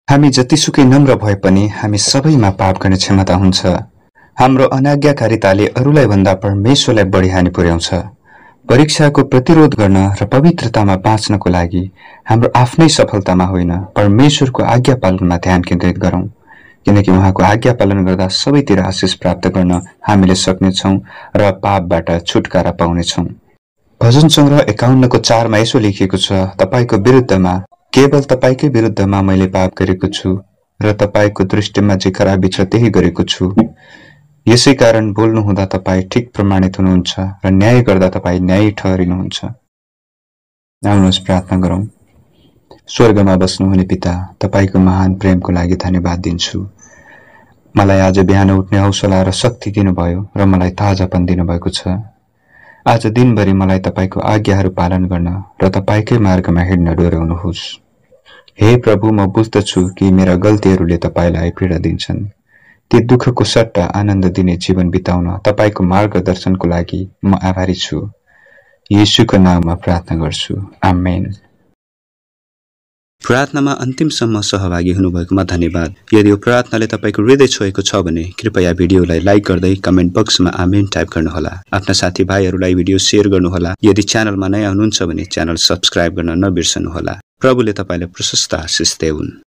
हामी जतिसुकै नम्र भए पनि हामी सबैमा पाप गर्ने क्षमता हुन्छ। हाम्रो अनाज्ञाकारिताले अरूलाई भन्दा परमेश्वरलाई बढी हानि पुर्याउँछ। परीक्षाको प्रतिरोध गर्न र पवित्रतामा बाँच्नको लागि हाम्रो आफ्नै सफलतामा होइन, परमेश्वरको आज्ञा पालनमा ध्यान केन्द्रित गरौँ, किनकि उहाँको आज्ञा पालन गर्दा सबैतिर आशिष प्राप्त गर्न हामीले सक्नेछौँ र पापबाट छुटकारा पाउनेछौँ। भजन सङ्ग्रह 51 को 4 मा यसो लेखिएको छ, तपाईको विरुद्धमा, केवल तपाईकै विरुद्धमा मैले पाप गरेको छु र तपाईको दृष्टिमा जे खराबी छ त्यही गरेको छु। यसै कारण बोल्नु हुँदा तपाई ठिक प्रमाणित हुनुहुन्छ र न्याय गर्दा तपाई न्यायी ठहरिनुहुन्छ। आउनुहोस् प्रार्थना गरौँ। स्वर्गमा बस्नुहुने पिता, तपाईको महान प्रेमको लागि धन्यवाद दिन्छु। मलाई आज बिहान उठ्ने हौसला र शक्ति दिनुभयो र मलाई ताजापन दिनुभएको छ। आज दिनभरि मलाई तपाईको आज्ञाहरू पालन गर्न र तपाईकै मार्गमा हिँड्न डोर्याउनुहोस्। हे प्रभु, म बुझ्दछु कि मेरा गल्तीहरूले तपाईलाई पीडा दिन्छन्। ती दुःखको सट्टा आनन्द दिने जीवन बिताउन तपाईको मार्गदर्शनको लागि म आभारी छु। येशूको नाममा प्रार्थना गर्छु, आमेन। प्रार्थनामा अन्तिमसम्म सहभागी हुनुभएकोमा धन्यवाद। यदि यो प्रार्थनाले तपाईको हृदय छोएको छ भने कृपया भिडियोलाई लाइक गर्दै कमेन्ट बक्समा आमेन टाइप गर्नुहोला। आफ्ना साथीभाइहरूलाई भिडियो शेयर गर्नुहोला। यदि च्यानलमा नयाँ हुनुहुन्छ भने च्यानल सब्स्क्राइब गर्न नबिर्सनुहोला। प्रभुले तपाईलाई प्रशस्त आशिष देऊन्।